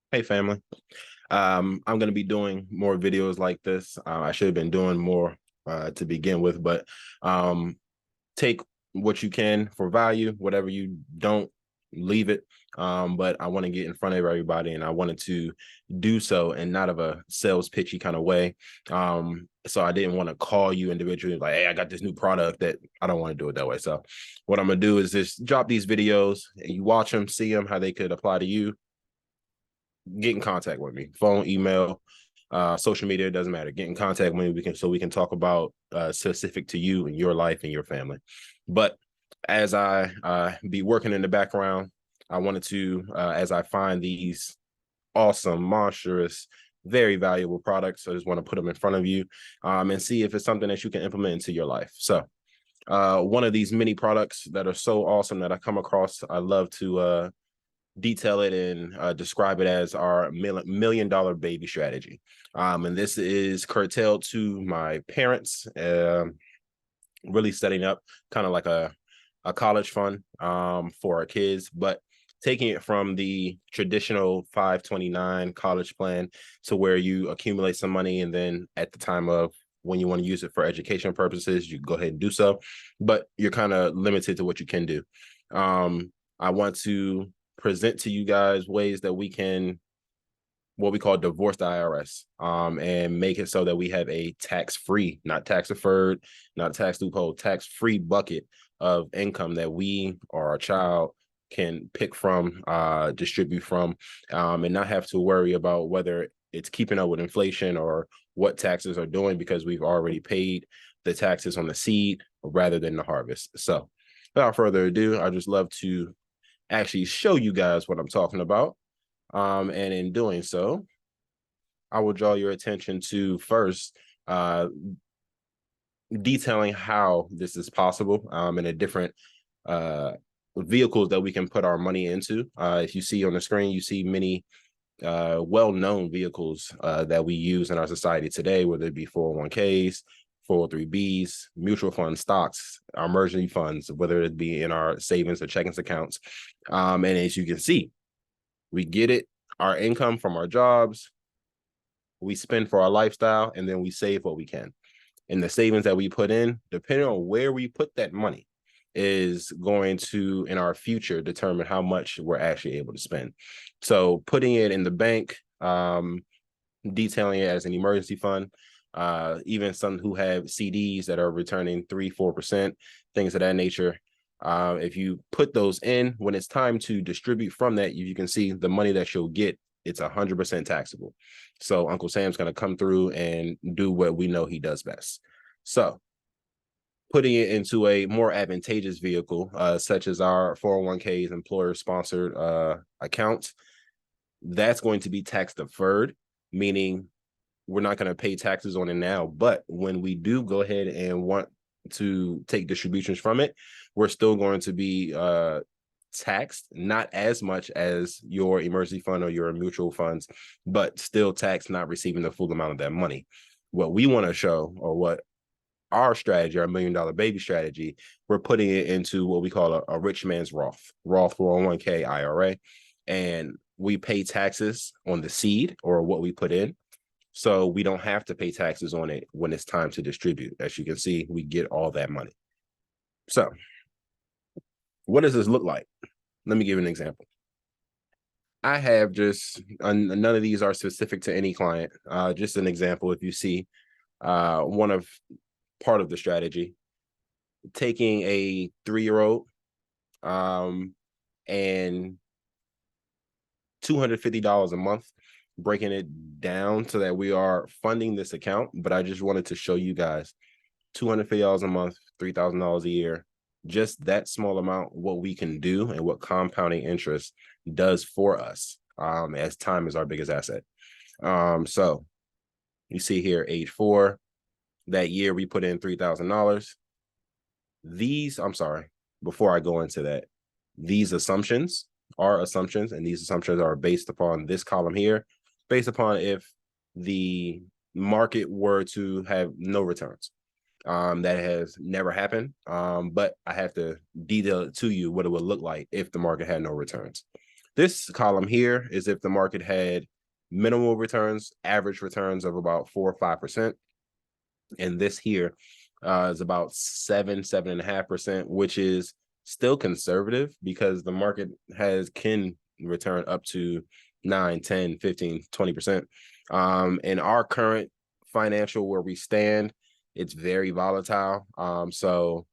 Hey family. I'm going to be doing more videos like this. I should have been doing more to begin with, but take what you can for value, whatever you don't, leave it. But I want to get in front of everybody, and I wanted to do so in not of a sales pitchy kind of way. So I didn't want to call you individually like, hey, I got this new product. That I don't want to do it that way. So what I'm going to do is just drop these videos and you watch them, see them, how they could apply to you. Get in contact with me, phone, email, social media, it doesn't matter. Get in contact with me, we can talk about specific to you and your life and your family. But as I be working in the background, I wanted to as I find these awesome, monstrous, very valuable products, I just want to put them in front of you and see if it's something that you can implement into your life. So one of these mini products that are so awesome that I come across, I love to detail it and describe it as our $1 million baby strategy. And this is curtailed to my parents, really setting up kind of like a college fund for our kids, but taking it from the traditional 529 college plan to where you accumulate some money, and then at the time of when you want to use it for education purposes, you go ahead and do so, but you're kind of limited to what you can do. I want to present to you guys ways that we can what we call divorce the IRS, and make it so that we have a tax-free, not tax deferred, not tax loophole, tax-free bucket of income that we or our child can pick from, distribute from, and not have to worry about whether it's keeping up with inflation or what taxes are doing, because we've already paid the taxes on the seed rather than the harvest. So without further ado, I just love to actually show you guys what I'm talking about. And in doing so, I will draw your attention to first detailing how this is possible in a different vehicles that we can put our money into. If you see on the screen, you see many well-known vehicles that we use in our society today, whether it be 401ks, 403bs, mutual funds, stocks, our emergency funds, whether it be in our savings or checkings accounts. And as you can see, we get it, our income from our jobs, we spend for our lifestyle, and then we save what we can. And the savings that we put in, depending on where we put that money, is going to, in our future, determine how much we're actually able to spend. So putting it in the bank, detailing it as an emergency fund, even some who have CDs that are returning 3-4%, things of that nature. If you put those in, when it's time to distribute from that, you can see the money that you'll get, it's 100% taxable. So Uncle Sam's going to come through and do what we know he does best. So putting it into a more advantageous vehicle, such as our 401ks, employer-sponsored accounts, that's going to be tax deferred, meaning we're not going to pay taxes on it now. But when we do go ahead and want to take distributions from it, we're still going to be taxed, not as much as your emergency fund or your mutual funds, but still taxed, not receiving the full amount of that money. What we want to show, or what our strategy, our $1 million baby strategy, we're putting it into what we call a rich man's Roth 401k IRA. And we pay taxes on the seed or what we put in. So we don't have to pay taxes on it when it's time to distribute. As you can see, we get all that money. So what does this look like? Let me give you an example. I have just, none of these are specific to any client. Just an example, if you see one of part of the strategy, taking a 3-year-old and $250 a month, breaking it down so that we are funding this account. But I just wanted to show you guys $250 a month, $3,000 a year, just that small amount, what we can do and what compounding interest does for us, as time is our biggest asset. So you see here, age 4, that year we put in $3,000. I'm sorry, before I go into that, these assumptions are assumptions, and these assumptions are based upon this column here, based upon if the market were to have no returns. That has never happened, but I have to detail it to you what it would look like if the market had no returns. This column here is if the market had minimal returns, average returns of about 4 or 5%. And this here is about 7.5%, which is still conservative because the market can return up to 9, 10, 15, 20%. In our current financial where we stand, it's very volatile. So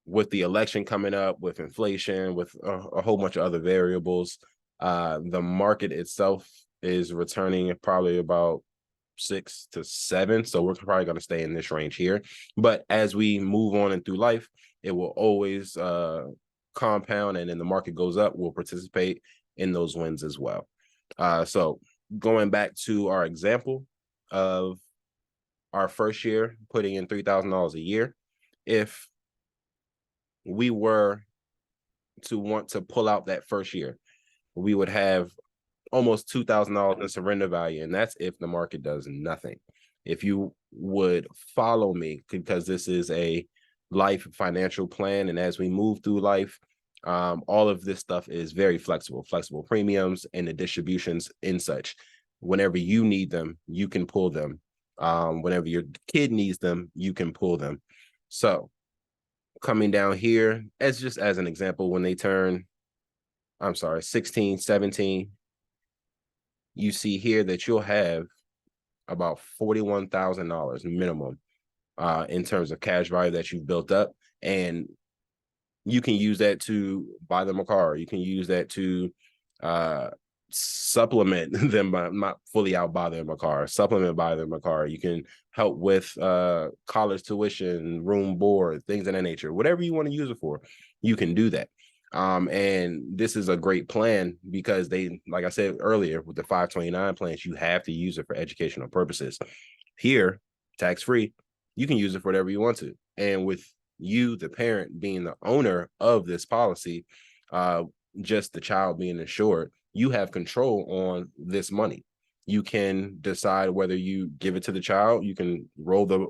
with the election coming up, with inflation, with a whole bunch of other variables, the market itself is returning probably about 6 to 7. So we're probably going to stay in this range here. But as we move on and through life, it will always compound, and then the market goes up, we'll participate in those wins as well. So going back to our example of our first year, putting in $3,000 a year, if we were to want to pull out that first year, we would have almost $2,000 in surrender value, and that's if the market does nothing. If you would follow me, because this is a life financial plan, and as we move through life, all of this stuff is very flexible premiums and the distributions and such. Whenever you need them, you can pull them. Whenever your kid needs them, you can pull them. So coming down here, as just as an example, when they turn, 16, 17, you see here that you'll have about $41,000 minimum in terms of cash value that you've built up. And you can use that to buy them a car. You can use that to supplement them by not fully out buy them a car, supplement buy them a car. You can help with college tuition, room board, things of that nature. Whatever you want to use it for, you can do that. And this is a great plan because they, like I said earlier, with the 529 plans, you have to use it for educational purposes. Here, tax-free, you can use it for whatever you want to. And with you, the parent, being the owner of this policy, just the child being insured, you have control on this money. You can decide whether you give it to the child. You can roll the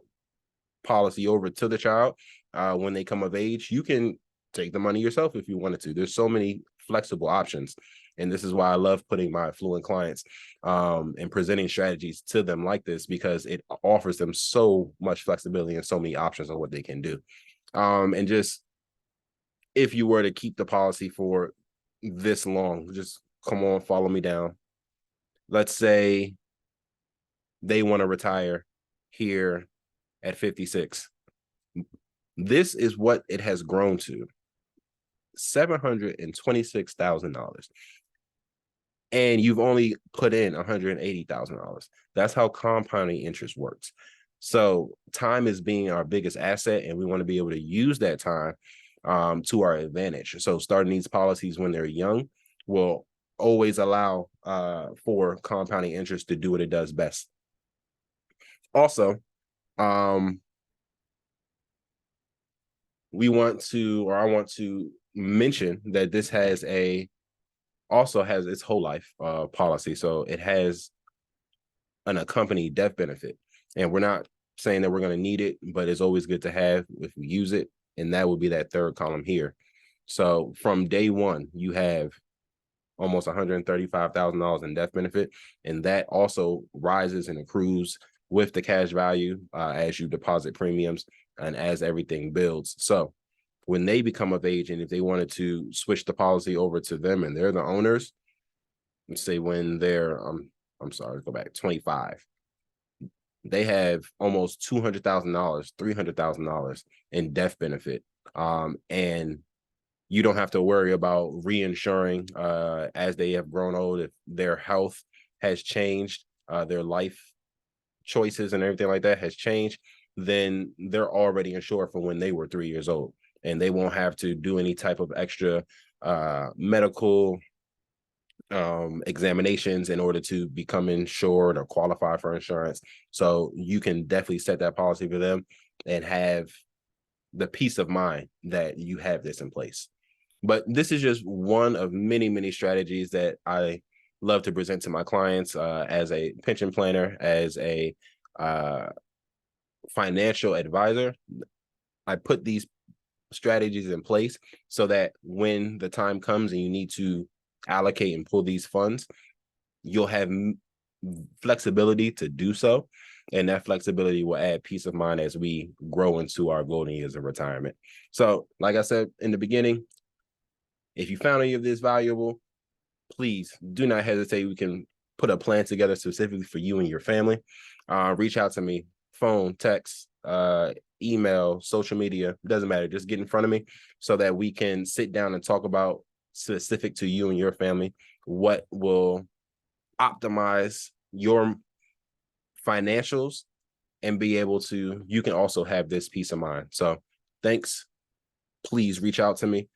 policy over to the child. When they come of age, you can take the money yourself if you wanted to. There's so many flexible options. And this is why I love putting my affluent clients and presenting strategies to them like this, because it offers them so much flexibility and so many options on what they can do. And just, if you were to keep the policy for this long, just come on, follow me down. Let's say they want to retire here at 56. This is what it has grown to, $726,000. And you've only put in $180,000. That's how compounding interest works. So time is being our biggest asset, and we want to be able to use that time to our advantage. So starting these policies when they're young will always allow for compounding interest to do what it does best. Also, we want to, or I want to mention that this also has its whole life policy. So it has an accompanied death benefit, and we're not saying that we're going to need it, but it's always good to have if we use it. And that would be that third column here. So from day one, you have almost $135,000 in death benefit, and that also rises and accrues with the cash value as you deposit premiums and as everything builds. So when they become of age, and if they wanted to switch the policy over to them and they're the owners, let's say when they're, go back, 25, they have almost $200,000, $300,000 in death benefit. And you don't have to worry about reinsuring as they have grown old. If their health has changed, their life choices and everything like that has changed, then they're already insured for when they were 3 years old, and they won't have to do any type of extra medical examinations in order to become insured or qualify for insurance. So you can definitely set that policy for them and have the peace of mind that you have this in place. But this is just one of many, many strategies that I love to present to my clients as a pension planner, as a financial advisor. I put these strategies in place so that when the time comes and you need to allocate and pull these funds, you'll have flexibility to do so. And that flexibility will add peace of mind as we grow into our golden years of retirement. So, like I said in the beginning, if you found any of this valuable, please do not hesitate. We can put a plan together specifically for you and your family. Reach out to me, phone, text, email, social media, doesn't matter. Just get in front of me so that we can sit down and talk about specific to you and your family, what will optimize your financials and be able to, you can also have this peace of mind. So thanks. Please reach out to me.